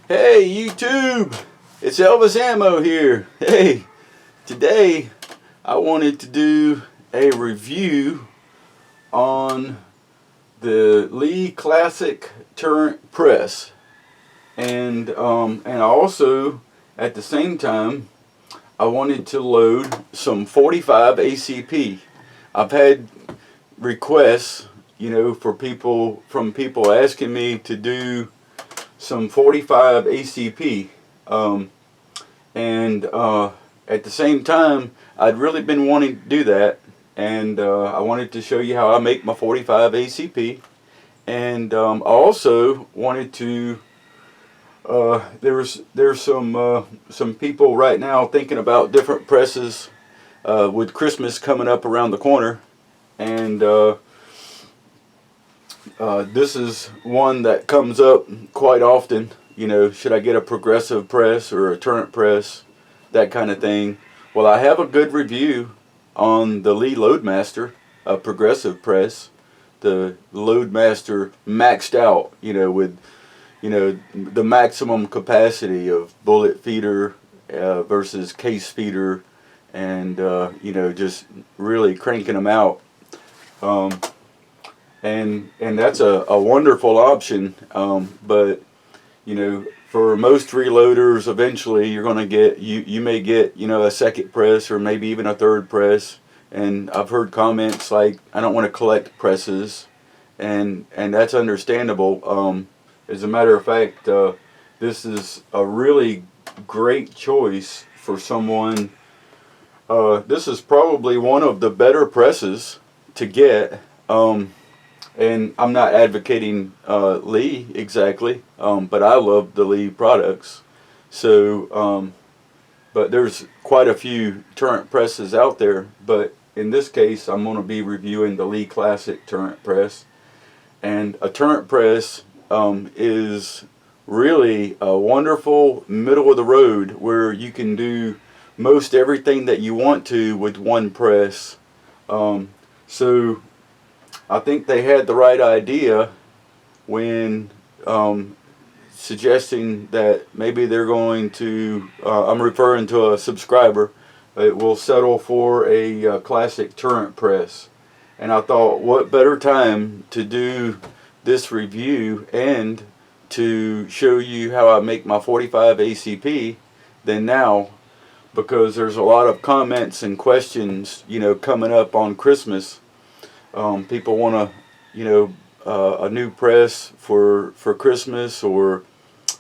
Hey YouTube, it's Elvis Ammo here. Hey, today I wanted to do a review on the Lee Classic Turret Press, and also at the same time I wanted to load some 45 ACP. I've had requests, from people asking me to do some 45 ACP, and at the same time I'd really been wanting to do that, and I wanted to show you how I make my 45 ACP, and I also wanted to there's some people right now thinking about different presses with Christmas coming up around the corner, and this is one that comes up quite often. Should I get a progressive press or a turret press, that kind of thing. Well, I have a good review on the Lee Loadmaster, a progressive press. The Loadmaster maxed out, with the maximum capacity of bullet feeder versus case feeder, and just really cranking them out. And that's a wonderful option, but for most reloaders, eventually you're going to get, you may get a second press or maybe even a third press, and I've heard comments like, I don't want to collect presses, and that's understandable. As a matter of fact, this is a really great choice for someone. This is probably one of the better presses to get. And I'm not advocating Lee exactly, but I love the Lee products. So, but there's quite a few turret presses out there. But in this case, I'm going to be reviewing the Lee Classic turret press. And a turret press is really a wonderful middle of the road where you can do most everything that you want to with one press. So I think they had the right idea when suggesting that maybe they're going to, I'm referring to a subscriber, will settle for a classic turret press. And I thought, what better time to do this review and to show you how I make my 45 ACP than now, because there's a lot of comments and questions, coming up on Christmas. People want a new press for Christmas, or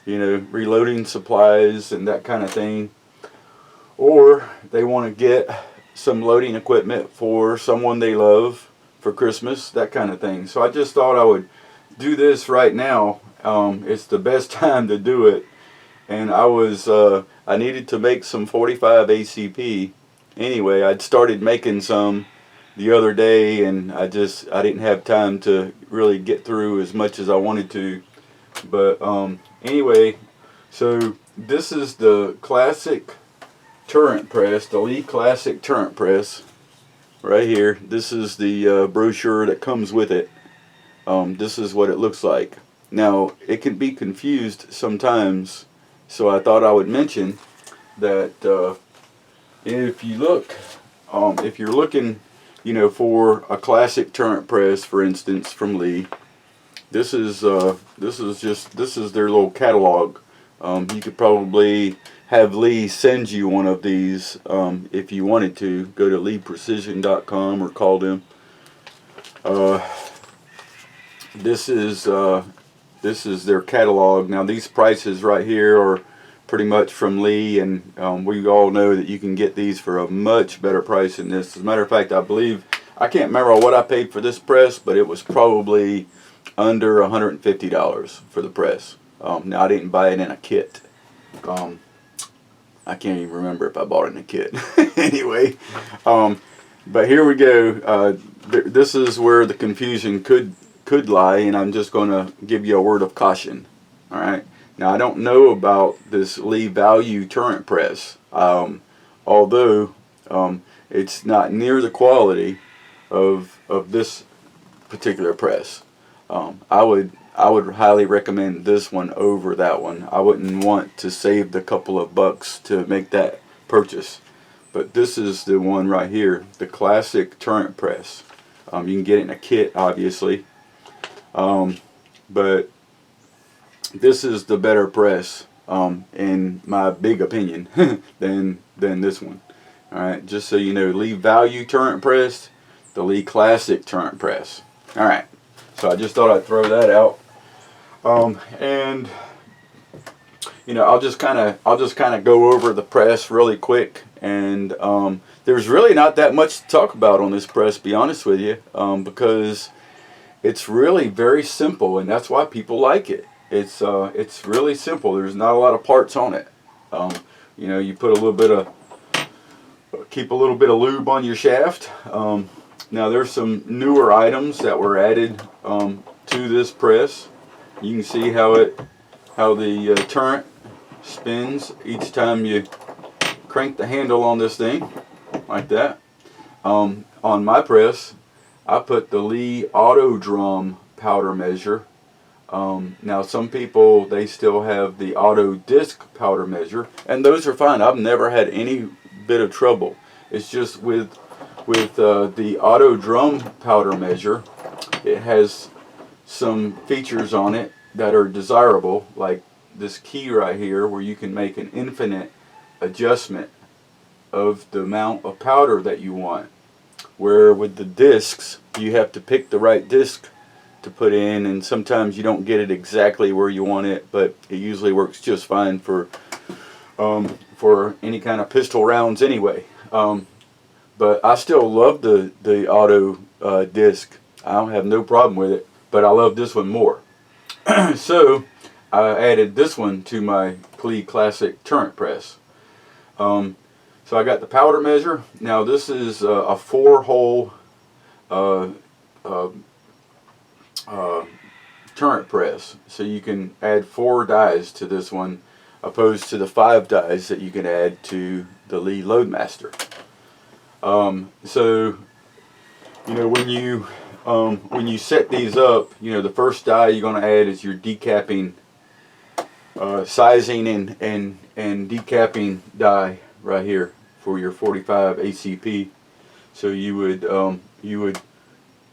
reloading supplies and that kind of thing, or they want to get some loading equipment for someone they love for Christmas, that kind of thing. So I just thought I would do this right now. It's the best time to do it, and I needed to make some 45 ACP anyway. I'd started making some the other day, and I didn't have time to really get through as much as I wanted to. But anyway, so this is the classic turret press, the Lee Classic turret press, right here. This is the brochure that comes with it. This is what it looks like. Now, it can be confused sometimes, so I thought I would mention that if you look, if you're looking for a classic turret press, for instance, from Lee, this is their little catalog. You could probably have Lee send you one of these if you wanted to. Go to leeprecision.com or call them. This is their catalog. Now, these prices right here are pretty much from Lee, and we all know that you can get these for a much better price than this. As a matter of fact, I believe, I can't remember what I paid for this press, but it was probably under $150 for the press. Now, I didn't buy it in a kit. I can't even remember if I bought it in a kit. Anyway, but here we go. This is where the confusion could lie, and I'm just going to give you a word of caution. All right. Now, I don't know about this Lee Value turret press, although it's not near the quality of this particular press. I I would highly recommend this one over that one. I wouldn't want to save the couple of bucks to make that purchase. But this is the one right here, the classic turret press. You can get it in a kit, obviously. But this is the better press, in my big opinion, than this one. Alright, just so you know, Lee Value turret press, the Lee Classic turret press. Alright, so I just thought I'd throw that out. And you know, I'll just kind of go over the press really quick. And there's really not that much to talk about on this press, to be honest with you, because it's really very simple, and that's why people like it. It's really simple. There's not a lot of parts on it. You know, you put a little bit of, keep a little bit of lube on your shaft. Now there's some newer items that were added to this press. You can see how the turret spins each time you crank the handle on this thing, like that. On my press, I put the Lee Auto Drum powder measure. Now some people, they still have the auto disc powder measure, and those are fine. I've never had any bit of trouble. It's just with the auto drum powder measure, it has some features on it that are desirable, like this key right here, where you can make an infinite adjustment of the amount of powder that you want. Where with the discs, you have to pick the right disc to put in, and sometimes you don't get it exactly where you want it, but it usually works just fine for any kind of pistol rounds anyway. But I still love the auto disc. I don't have no problem with it, but I love this one more. So I added this one to my Lee Classic turret press. So I got the powder measure. Now this is a 4-hole turret press, so you can add 4 dies to this one, opposed to the 5 dies that you can add to the Lee Loadmaster. So you know, when you set these up, you know, the first die you're going to add is your decapping, sizing and decapping die right here for your 45 ACP. So you would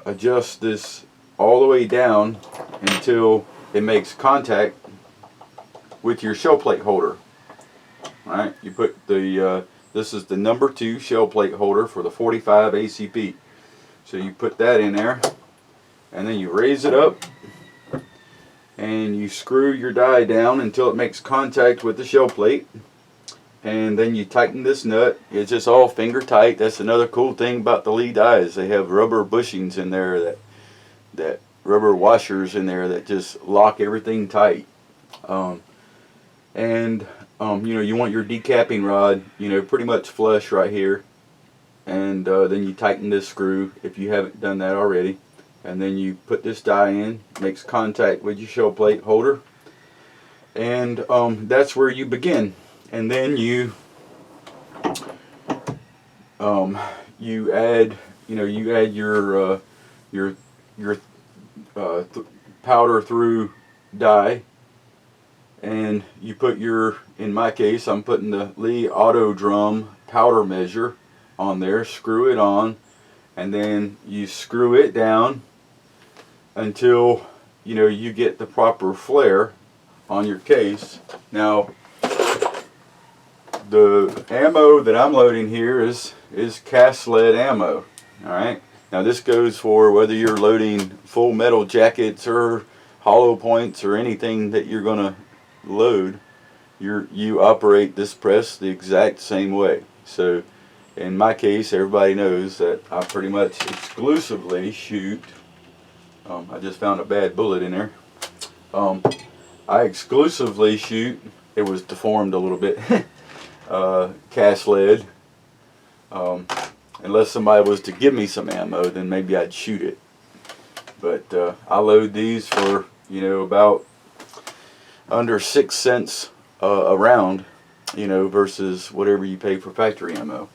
adjust this all the way down until it makes contact with your shell plate holder. All right, you put the this is the number 2 shell plate holder for the 45 ACP. So you put that in there, and then you raise it up, and you screw your die down until it makes contact with the shell plate, and then you tighten this nut. It's just all finger tight. That's another cool thing about the Lee dies. They have rubber bushings in there, that rubber washers in there that just lock everything tight. You know, you want your decapping rod, you know, pretty much flush right here. And then you tighten this screw if you haven't done that already, and then you put this die in, makes contact with your shell plate holder, and that's where you begin. And then you add your powder through die, and you put your, in my case, I'm putting the Lee Auto Drum powder measure on there, screw it on, and then you screw it down until, you know, you get the proper flare on your case. Now the ammo that I'm loading here is cast lead ammo. Alright, now this goes for whether you're loading full metal jackets or hollow points or anything that you're gonna load. You operate this press the exact same way. So in my case, everybody knows that I pretty much exclusively shoot, I just found a bad bullet in there. I exclusively shoot, it was deformed a little bit, cast lead. Unless somebody was to give me some ammo, then maybe I'd shoot it. But I load these for, you know, about under 6 cents a round, you know, versus whatever you pay for factory ammo.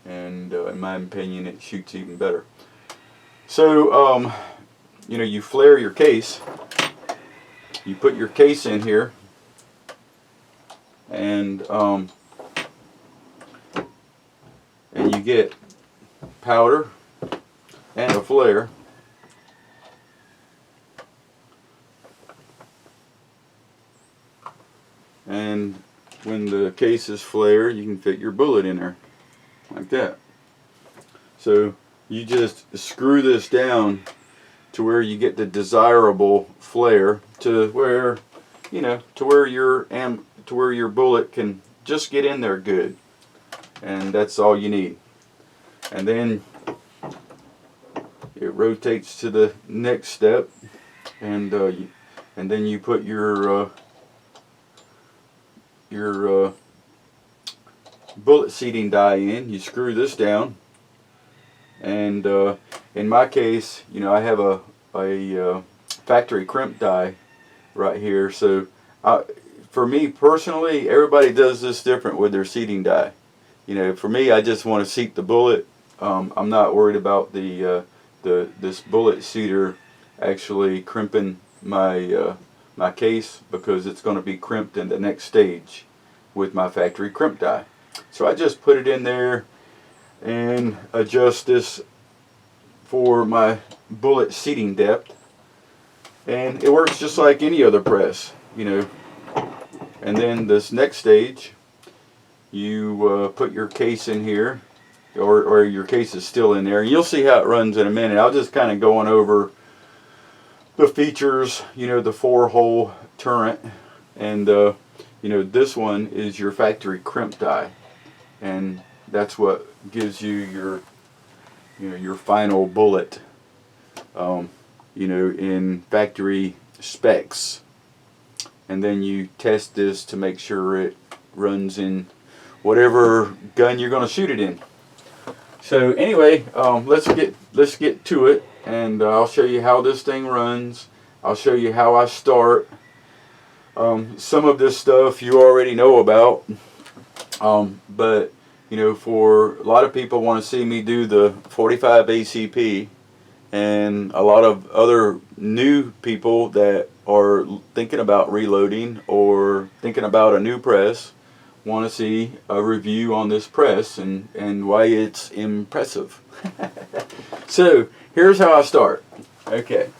And in my opinion, it shoots even better. So you know, you flare your case, you put your case in here, and you get powder and a flare. And when the case is flared, you can fit your bullet in there like that. So you just screw this down to where you get the desirable flare, to where, you know, to where your bullet can just get in there good, and that's all you need. And then it rotates to the next step, and then you put your bullet seating die in. You screw this down, and in my case, you know, I have a factory crimp die right here. So for me personally, everybody does this different with their seating die. You know, for me, I just want to seat the bullet. I'm not worried about this bullet seater actually crimping my my case, because it's going to be crimped in the next stage with my factory crimp die. So I just put it in there and adjust this for my bullet seating depth, and it works just like any other press, you know. And then this next stage, you put your case in here, or your case is still in there. You'll see how it runs in a minute. I'll just kind of going over the features, you know, the 4-hole turret, and you know, this one is your factory crimp die, and that's what gives you your, you know, your final bullet, you know, in factory specs. And then you test this to make sure it runs in whatever gun you're going to shoot it in. So anyway, let's get to it, and I'll show you how this thing runs. I'll show you how I start. Some of this stuff you already know about, but you know, for a lot of people want to see me do the 45 ACP, and a lot of other new people that are thinking about reloading or thinking about a new press want to see a review on this press and why it's impressive. So here's how I start. Okay,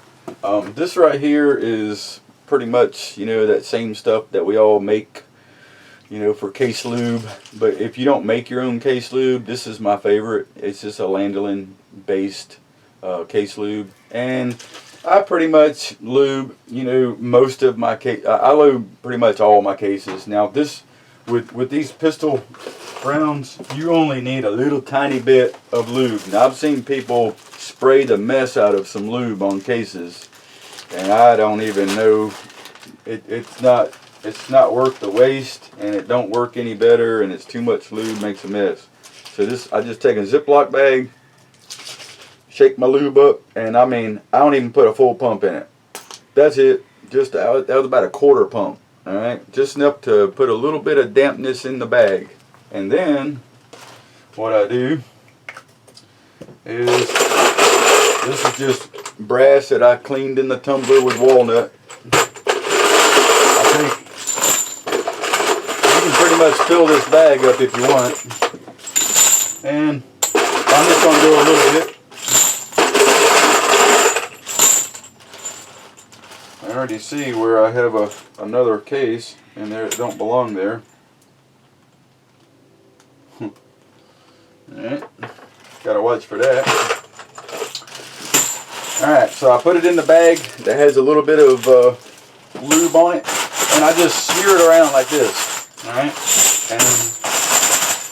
this right here is pretty much, you know, that same stuff that we all make, you know, for case lube. But if you don't make your own case lube, this is my favorite. It's just a lanolin based case lube, and I pretty much lube, you know, most of my case. I lube pretty much all my cases. Now this, with these pistol rounds, you only need a little tiny bit of lube. Now I've seen people spray the mess out of some lube on cases, and I don't even know. It's not worth the waste, and it don't work any better, and it's too much lube, makes a mess. So this, I just take a Ziploc bag, shake my lube up, and I mean, I don't even put a full pump in it. That's it. Just that was about a quarter pump. All right, just enough to put a little bit of dampness in the bag. And then what I do is, this is just brass that I cleaned in the tumbler with walnut. I think you can pretty much fill this bag up if you want. And I'm just going to do a little bit. I already see where I have another case in there that don't belong there. Alright, gotta watch for that. Alright, so I put it in the bag that has a little bit of lube on it, and I just smear it around like this. Alright, and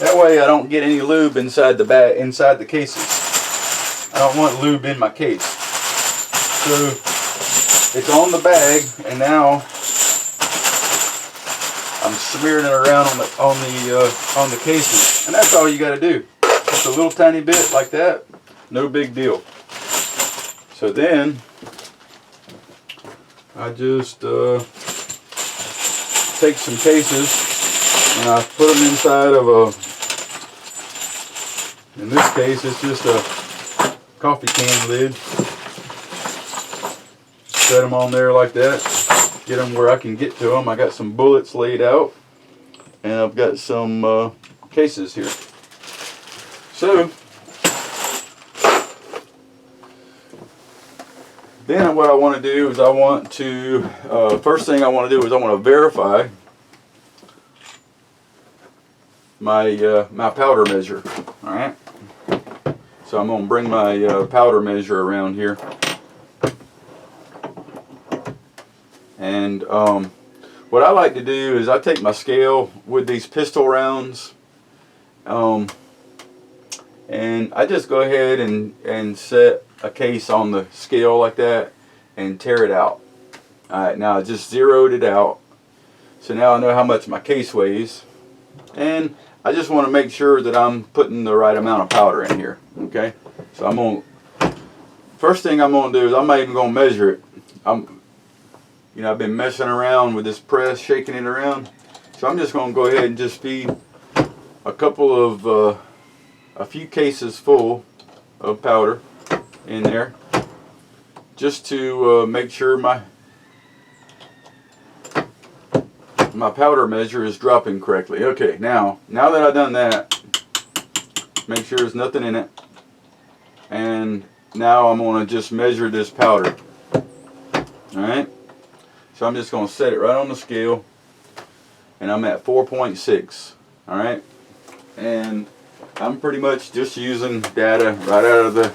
that way I don't get any lube inside the bag, inside the cases. I don't want lube in my case. So it's on the bag, and now I'm smearing it around on the cases, and that's all you got to do. Just a little tiny bit like that, no big deal. So then I just take some cases and I put them inside of in this case it's just a coffee can lid. Set them on there like that, get them where I can get to them. I got some bullets laid out, and I've got some cases here. So then what I want to do is I want to, first thing I want to do is I want to verify my my powder measure. All right. So I'm going to bring my powder measure around here. And what I like to do is I take my scale with these pistol rounds, and I just go ahead and set a case on the scale like that and tear it out. Alright, now I just zeroed it out. So now I know how much my case weighs. And I just want to make sure that I'm putting the right amount of powder in here. Okay? So I'm going to, first thing I'm going to do is I'm not even going to measure it. You know, I've been messing around with this press, shaking it around. So I'm just going to go ahead and just feed a couple of, a few cases full of powder in there, just to make sure my powder measure is dropping correctly. Okay, now that I've done that, make sure there's nothing in it, and now I'm going to just measure this powder. Alright, so I'm just going to set it right on the scale, and I'm at 4.6. Alright, and I'm pretty much just using data right out of the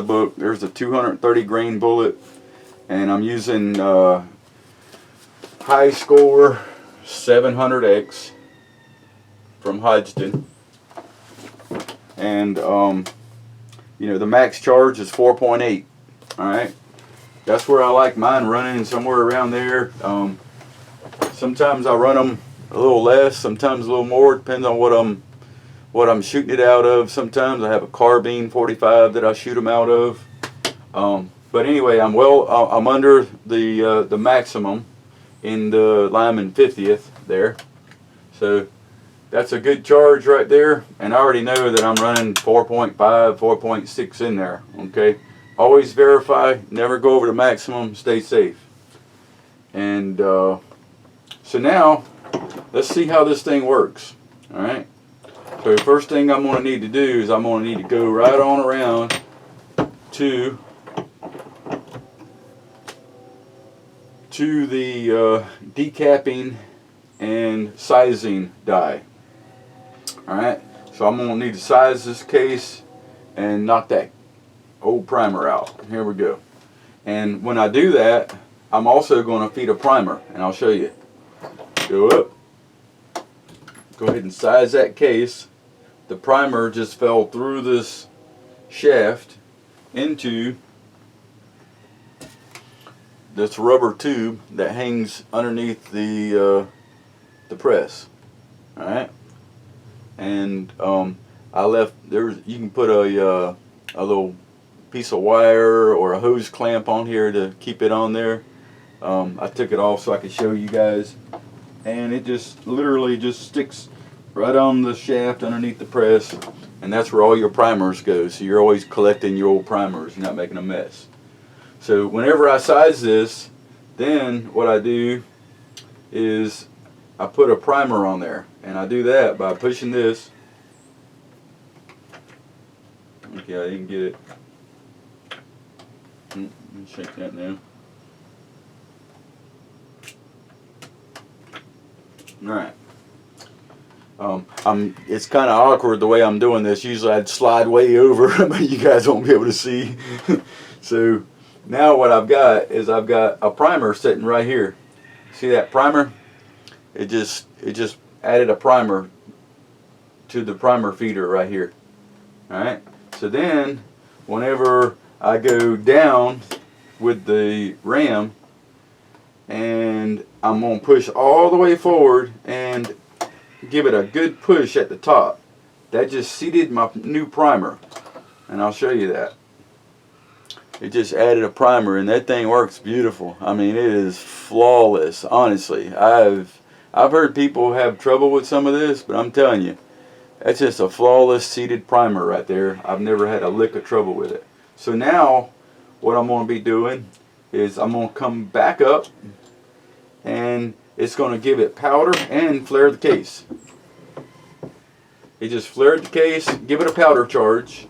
book. There's a 230 grain bullet, and I'm using high score 700X from Hodgdon, and you know, the max charge is 4.8. all right, that's where I like mine running, somewhere around there. Sometimes I run them a little less, sometimes a little more, depends on what I'm shooting it out of. Sometimes I have a carbine 45 that I shoot them out of. But anyway, I'm under the maximum in the Lyman 50th there. So that's a good charge right there. And I already know that I'm running 4.5, 4.6 in there. Okay. Always verify, never go over the maximum, stay safe. And so now, let's see how this thing works. Alright. So the first thing I'm going to need to do is I'm going to need to go right on around to the decapping and sizing die. Alright, so I'm going to need to size this case and knock that old primer out. Here we go. And when I do that, I'm also going to feed a primer, and I'll show you. Go up. Go ahead and size that case. The primer just fell through this shaft into this rubber tube that hangs underneath the press. All right, and I left there. You can put a little piece of wire or a hose clamp on here to keep it on there. I took it off so I could show you guys, and it just literally just sticks right on the shaft underneath the press, and that's where all your primers go. So you're always collecting your old primers, you're not making a mess. So whenever I size this, then what I do is I put a primer on there, and I do that by pushing this. Okay, I didn't get it. Let me shake that now. Alright. It's kind of awkward the way I'm doing this. Usually I'd slide way over, but you guys won't be able to see. So now what I've got is I've got a primer sitting right here. See that primer? It just added a primer to the primer feeder right here. Alright, so then whenever I go down with the ram, and I'm going to push all the way forward and give it a good push at the top, that just seated my new primer, and I'll show you that. It just added a primer, and that thing works beautiful. I mean, it is flawless, honestly. I've heard people have trouble with some of this, but I'm telling you, that's just a flawless seated primer right there. I've never had a lick of trouble with it. So now what I'm going to be doing is I'm going to come back up, and it's going to give it powder and flare the case. He just flared the case, give it a powder charge,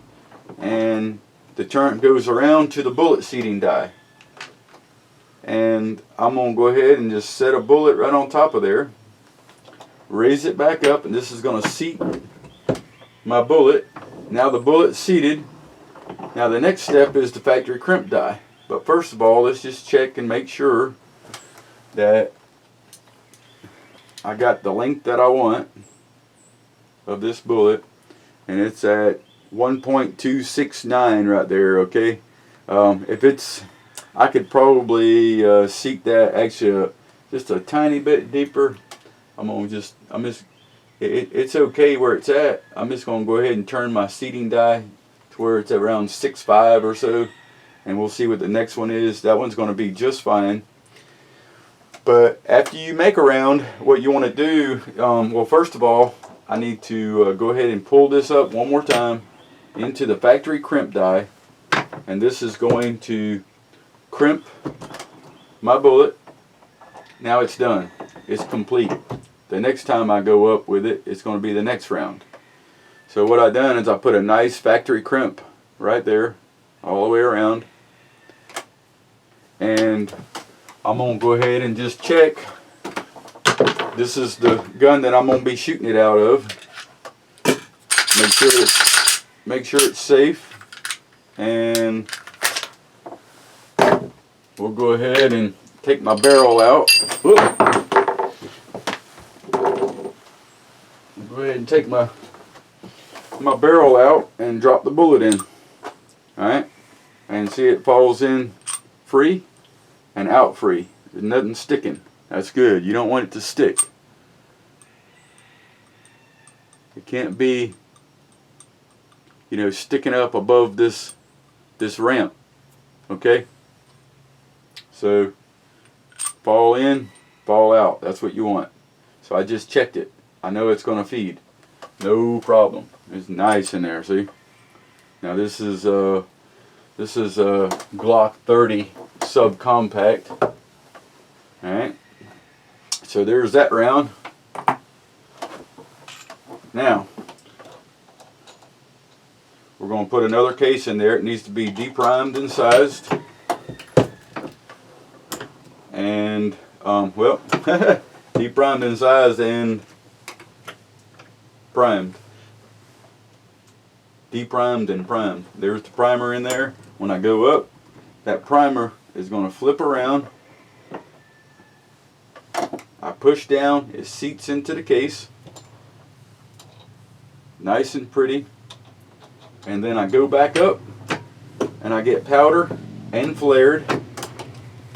and the turret goes around to the bullet seating die. And I'm going to go ahead and just set a bullet right on top of there, raise it back up, and this is going to seat my bullet. Now the bullet's seated. Now the next step is the factory crimp die. But first of all, let's just check and make sure that I got the length that I want of this bullet, and it's at 1.269 right there. Okay, if it's, I could probably seat that actually just a tiny bit deeper. It's okay where it's at. I'm just gonna go ahead and turn my seating die to where it's around 6.5 or so, and we'll see what the next one is. That one's gonna be just fine. But after you make a round, what you want to do, well, first of all, I need to go ahead and pull this up one more time into the factory crimp die, and this is going to crimp my bullet. Now it's done. It's complete. The next time I go up with it, it's going to be the next round. So what I've done is I put a nice factory crimp right there all the way around, and I'm going to go ahead and just check. This is the gun that I'm going to be shooting it out of. Make sure it's safe, and we'll go ahead and take my barrel out. Whoop. Go ahead and take my barrel out and drop the bullet in. Alright, and see it falls in free and out free. There's nothing sticking. That's good. You don't want it to stick. It can't be, you know, sticking up above this ramp. Okay? So fall in, fall out. That's what you want. So I just checked it. I know it's going to feed. No problem. It's nice in there, see? Now this is a Glock 30 subcompact. Alright, so there's that round. Now we're going to put another case in there. It needs to be deprimed and sized, and well, deprimed and sized and primed. Deprimed and primed. There's the primer in there. When I go up, that primer is going to flip around. I push down, it seats into the case, nice and pretty, and then I go back up and I get powder and flared.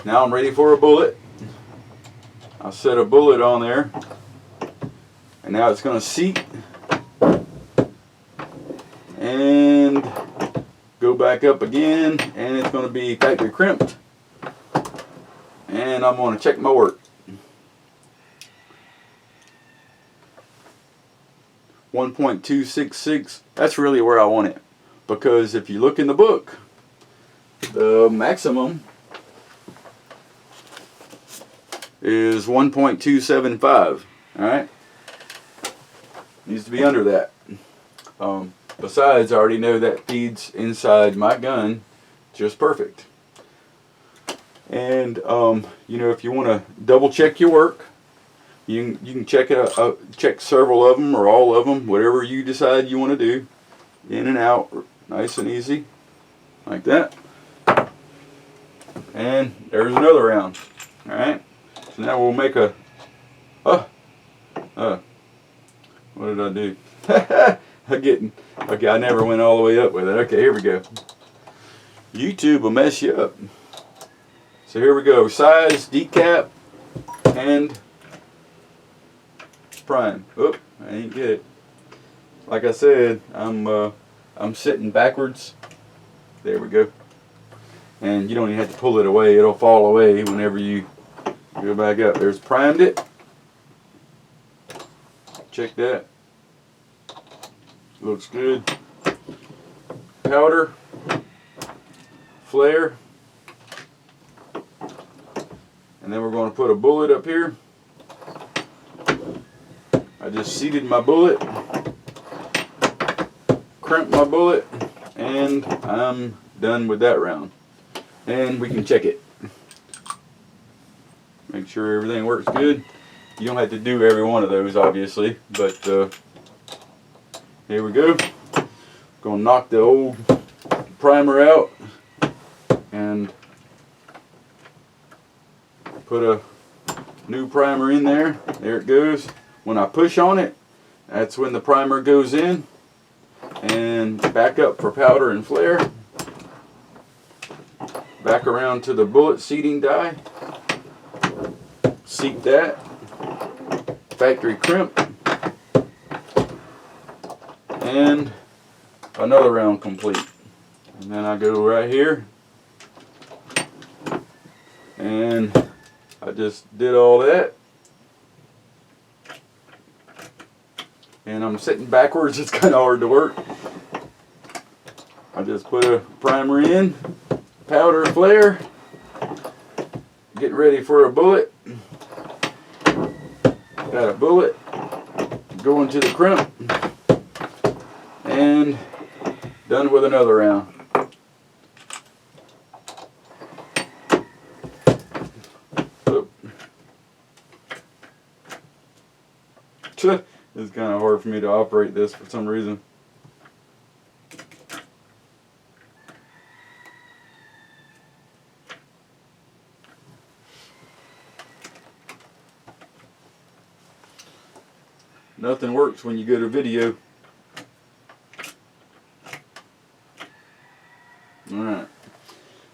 Now I'm ready for a bullet. I'll set a bullet on there, and now it's going to seat and go back up again, and it's going to be factory crimped, and I'm going to check my work. 1.266, that's really where I want it, because if you look in the book, the maximum is 1.275. Alright, needs to be under that. Besides, I already know that feeds inside my gun just perfect. And you know, if you want to double check your work, you can check check several of them or all of them, whatever you decide you want to do, in and out, nice and easy, like that. And there's another round. All right. So now we'll make a. What did I do? Okay, I never went all the way up with it. Okay, here we go. YouTube will mess you up. So here we go. Size, decap, and prime. Oop, I didn't get it. Like I said, I'm sitting backwards. There we go. And you don't even have to pull it away. It'll fall away whenever you go back up. There's primed it. Check that. Looks good. Powder, flare, And then we're going to put a bullet up here. I just seated my bullet, crimped my bullet, and I'm done with that round. And we can check it. Make sure everything works good. You don't have to do every one of those, obviously, but here we go. Gonna knock the old primer out and put a new primer in there. There it goes. When I push on it, that's when the primer goes in. And back up for powder and flare. Back around to the bullet seating die. Seat that. Factory crimp. And another round complete. And then I go right here. And I just did all that. And I'm sitting backwards, it's kind of hard to work. I just put a primer in, powder, flare, getting ready for a bullet. Got a bullet, going to the crimp, and done with another round. It's kind of hard for me to operate this for some reason. Nothing works when you go to video. Alright.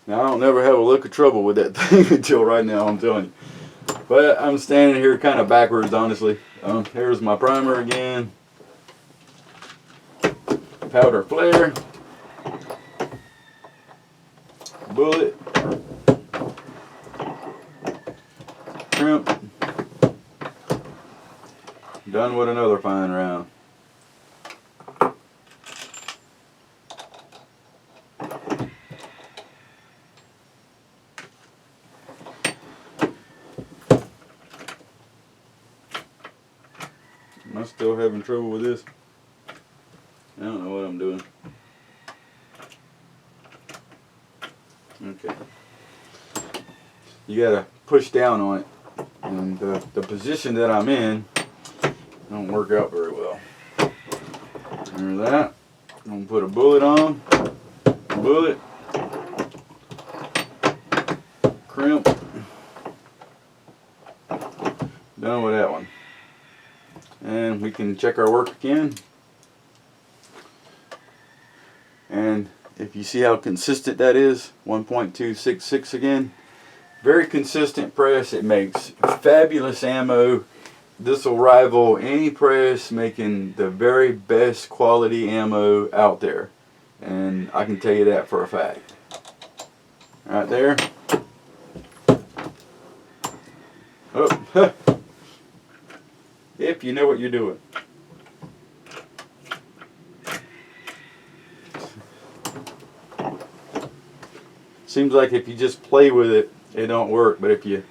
Now I don't never have a look of trouble with that thing until right now, I'm telling you. But I'm standing here kind of backwards, honestly. Here's my primer again. Powder flare. Bullet. Crimp. Done with another fine round. Am I still having trouble with this? I don't know what I'm doing. Okay. You gotta push down on it. And the position that I'm in don't work out very well. There's that. I'm gonna put a bullet on. Bullet. Crimp. Done with that one. And we can check our work again. And if you see how consistent that is, 1.266 again. Very consistent press. It makes fabulous ammo. This will rival any press making the very best quality ammo out there. And I can tell you that for a fact. Right there. Oh, if you know what you're doing. Seems like if you just play with it, it don't work, but if you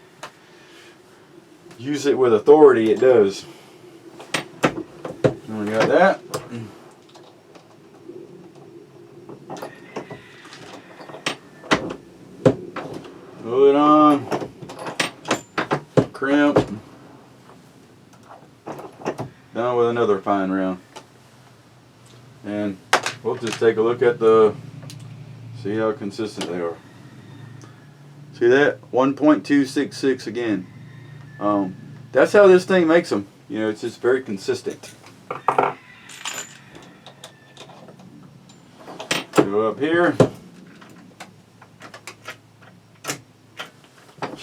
use it with authority, it does. And we got that. Pull it on. Crimp. Done with another fine round. And we'll just take a look at see how consistent they are. See that? 1.266 again. That's how this thing makes them. You know, it's just very consistent. Go up here.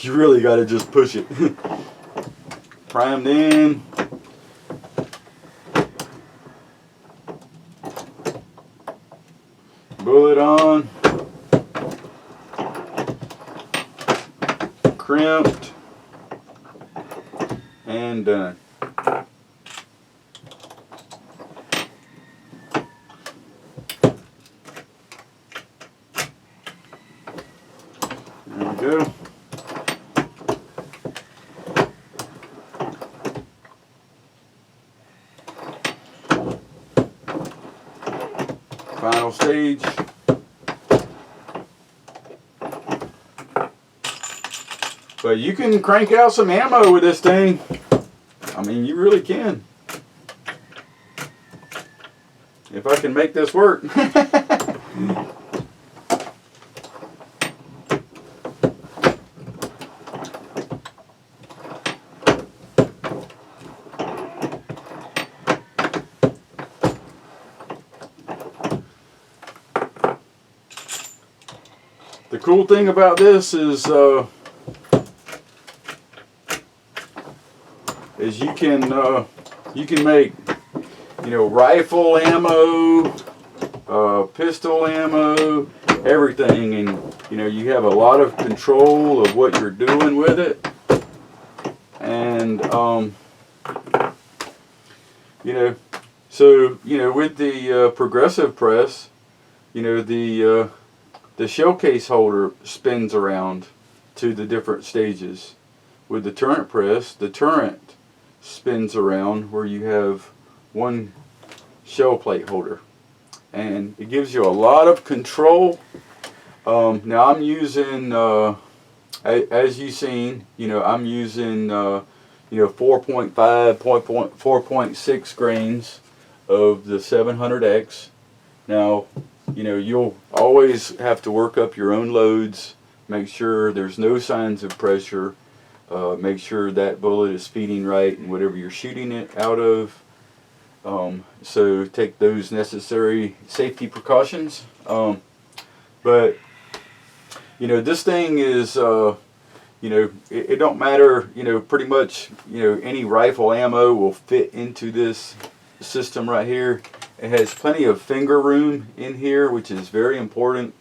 You really got to just push it. Primed in. Bullet on. Crimped. And done. There we go. final stage. But you can crank out some ammo with this thing. I mean, you really can. If I can make this work. The cool thing about this is you can make, you know, rifle ammo, pistol ammo, everything, and you know, you have a lot of control of what you're doing with it. And you know, so you know, with the progressive press, you know, the shell case holder spins around to the different stages. With the turret press, the turret spins around where you have one shell plate holder, and it gives you a lot of control. Now I'm using, as you've seen, you know, I'm using you know, 4.5, 4.6 grains of the 700X. Now, you know, you'll always have to work up your own loads, make sure there's no signs of pressure, make sure that bullet is feeding right and whatever you're shooting it out of. So take those necessary safety precautions. But you know, this thing is, you know, it don't matter, you know, pretty much, you know, any rifle ammo will fit into this system right here. It has plenty of finger room in here, which is very important.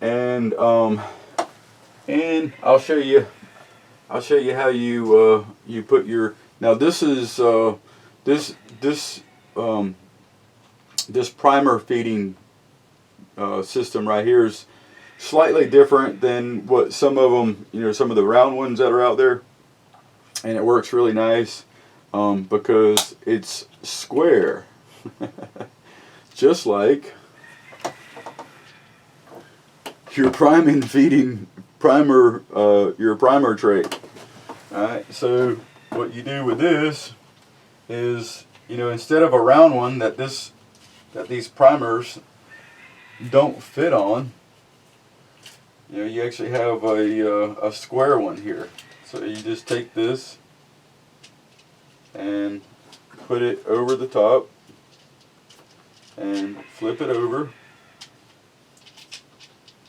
And I'll show you how you put your. Now this is this primer feeding system right here is slightly different than what some of them, you know, some of the round ones that are out there, and it works really nice because it's square. Just like your priming feeding primer, your primer tray. Alright, so what you do with this is, you know, instead of a round one that these primers don't fit on, you know, you actually have a square one here. So you just take this and put it over the top and flip it over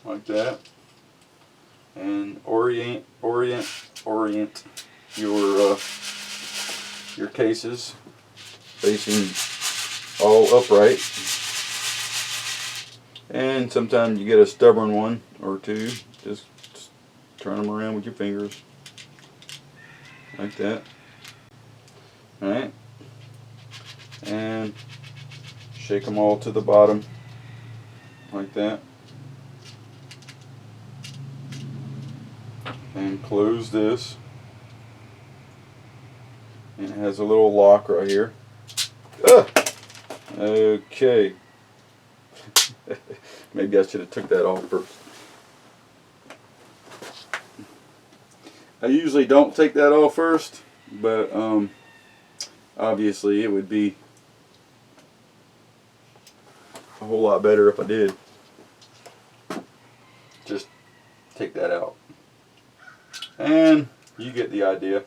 like that, and orient your cases facing all upright. And sometimes you get a stubborn one or two, just turn them around with your fingers like that. Alright, and shake them all to the bottom like that, and close this, and it has a little lock right here. Okay. Maybe I should have took that off first. I usually don't take that off first, but obviously it would be a whole lot better if I did. Just take that out. And you get the idea.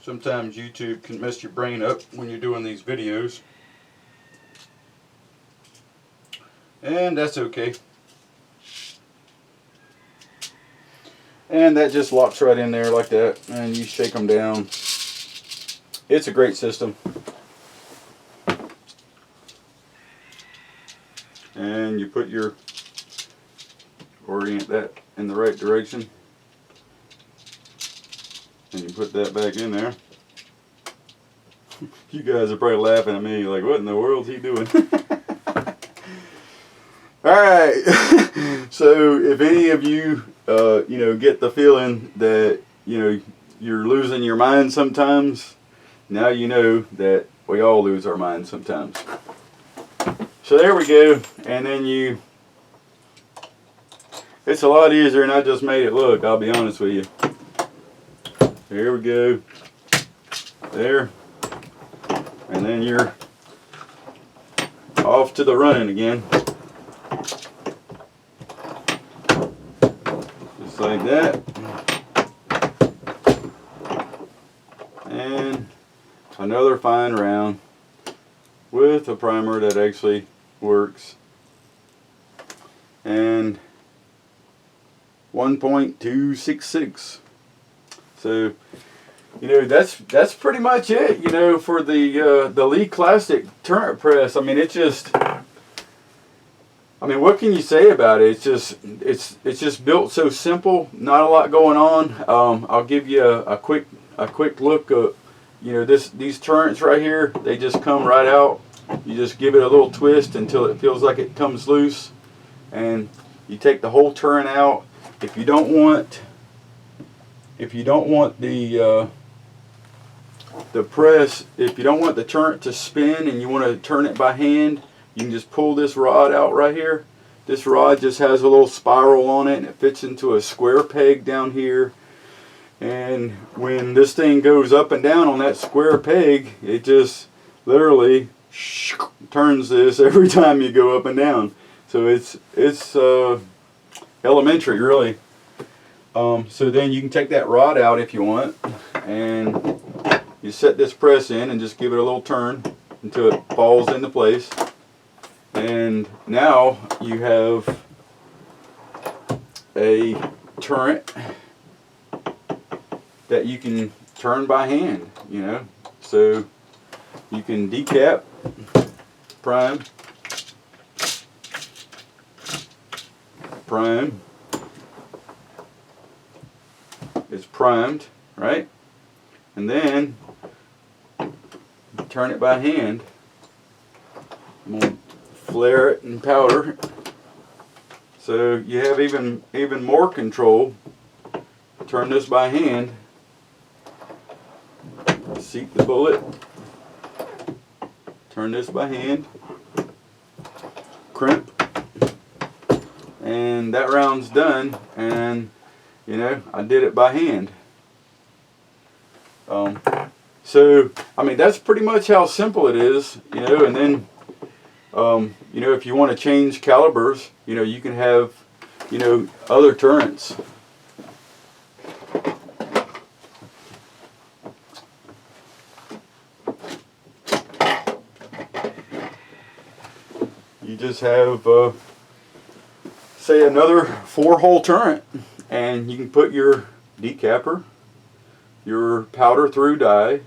Sometimes YouTube can mess your brain up when you're doing these videos. And that's okay. And that just locks right in there like that, and you shake them down. It's a great system. And you put your, orient that in the right direction, and you put that back in there. You guys are probably laughing at me like, what in the world is he doing? Alright, so if any of you, you know, get the feeling that, you know, you're losing your mind sometimes, now you know that we all lose our minds sometimes. So there we go, and then it's a lot easier than I just made it look, I'll be honest with you. Here we go, there, and then you're off to the running again. Just like that. And another fine round with a primer that actually works. And 1.266. So, you know, that's pretty much it, you know, for the Lee Classic turret press. I mean, it just, I mean, what can you say about it? It's just built so simple, not a lot going on. I'll give you a quick look of, you know, these turrets right here. They just come right out. You just give it a little twist until it feels like it comes loose, and you take the whole turret out. If you don't want the press, if you don't want the turret to spin and you want to turn it by hand, you can just pull this rod out right here. This rod just has a little spiral on it, and it fits into a square peg down here. And when this thing goes up and down on that square peg, it just literally turns this every time you go up and down. So it's elementary, really. So then you can take that rod out if you want, and you set this press in and just give it a little turn until it falls into place. And now you have a turret that you can turn by hand, you know. So you can decap, prime, prime. It's primed, right? And then turn it by hand. I'm gonna flare it and powder, so you have even more control. Turn this by hand. Seat the bullet. Turn this by hand. Crimp. And that round's done. And you know, I did it by hand. So I mean, that's pretty much how simple it is, you know. And then you know, if you want to change calibers, you know, you can have, you know, other turrets. You just have, say, another 4-hole turret, and you can put your decapper, your powder through die,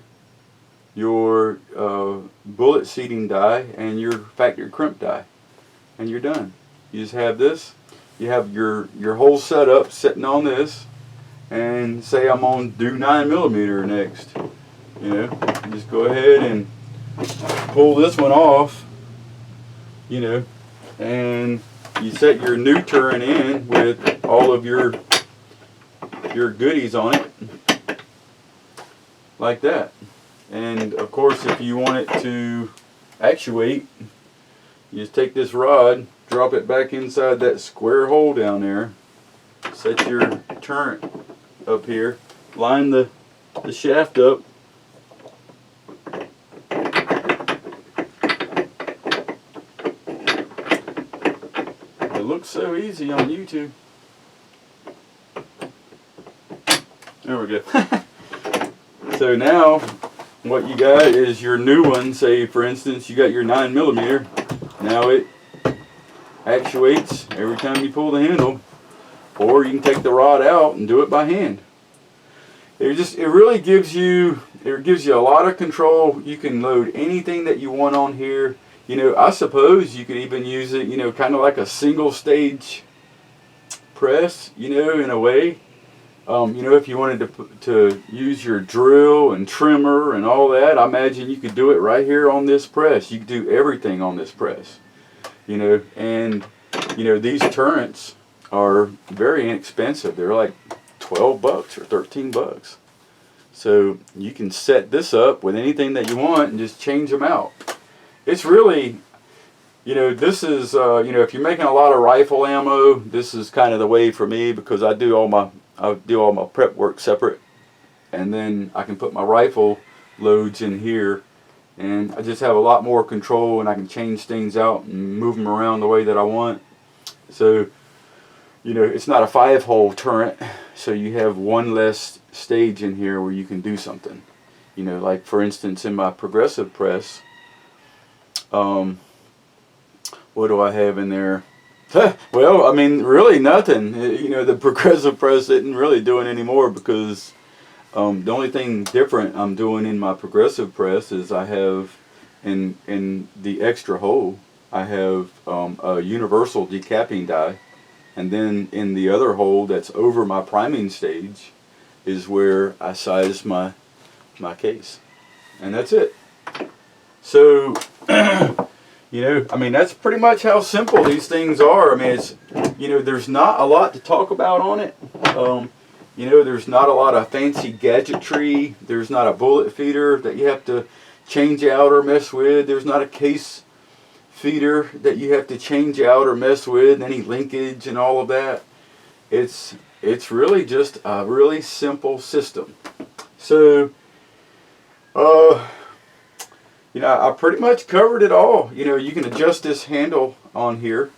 your bullet seating die, and your factory crimp die, and you're done. You just have this. You have your whole setup sitting on this, and say I'm on do 9mm next. You know, you just go ahead and pull this one off. You know, and you set your new turret in with all of your goodies on it, like that. And of course, if you want it to actuate, you just take this rod, drop it back inside that square hole down there, set your turret up here, line the shaft up, it looks so easy on YouTube. There we go. So now what you got is your new one. Say for instance you got your 9mm. Now it actuates every time you pull the handle, or you can take the rod out and do it by hand. It really gives you a lot of control. You can load anything that you want on here. You know, I suppose you could even use it, you know, kind of like a single stage press, you know, in a way. You know, if you wanted to use your drill and trimmer and all that, I imagine you could do it right here on this press. You could do everything on this press, you know. And you know, these turrets are very inexpensive. They're like 12 bucks or 13 bucks. So you can set this up with anything that you want and just change them out. It's really, you know, this is, you know, if you're making a lot of rifle ammo, this is kind of the way for me, because I do all my prep work separate, and then I can put my rifle loads in here, and I just have a lot more control, and I can change things out and move them around the way that I want. So, you know, it's not a 5-hole turret, so you have one less stage in here where you can do something. You know, like for instance in my progressive press, what do I have in there? Well, I mean, really nothing. You know, the progressive press isn't really doing anymore, because the only thing different I'm doing in my progressive press is I have in the extra hole, I have a universal decapping die, and then in the other hole that's over my priming stage is where I size my case, and that's it. So, you know, I mean, that's pretty much how simple these things are. I mean, it's, you know, there's not a lot to talk about on it. You know, there's not a lot of fancy gadgetry. There's not a bullet feeder that you have to change out or mess with. There's not a case feeder that you have to change out or mess with, any linkage and all of that. It's really just a really simple system. So, you know, I pretty much covered it all. You know, you can adjust this handle on here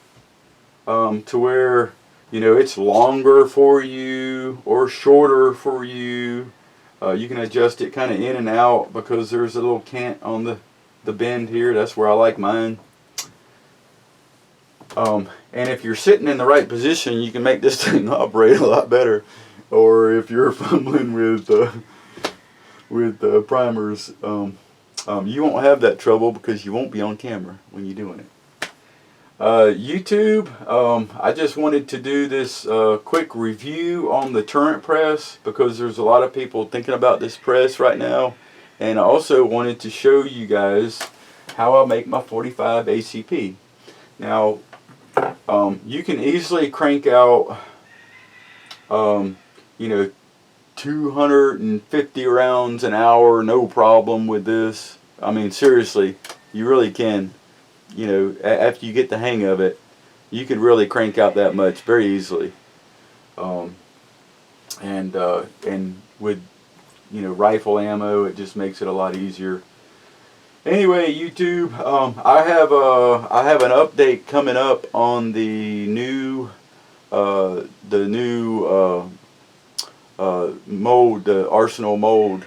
to where, you know, it's longer for you or shorter for you. You can adjust it kind of in and out, because there's a little cant on the bend here. That's where I like mine. And if you're sitting in the right position, you can make this thing operate a lot better. Or if you're fumbling with primers, you won't have that trouble, because you won't be on camera when you're doing it. YouTube, I just wanted to do this quick review on the turret press, because there's a lot of people thinking about this press right now, and I also wanted to show you guys how I make my 45 ACP. Now, you can easily crank out, you know, 250 rounds an hour, no problem with this. I mean, seriously, you really can. You know, after you get the hang of it, you could really crank out that much very easily. And with, you know, rifle ammo, it just makes it a lot easier. Anyway, YouTube, I have an update coming up on the new mold, the Arsenal mold,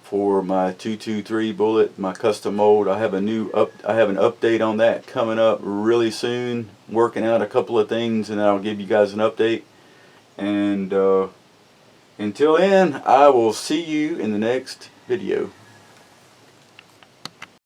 for my 223 bullet, my custom mold. I have an update on that coming up really soon. Working out a couple of things, and I'll give you guys an update. And until then, I will see you in the next video.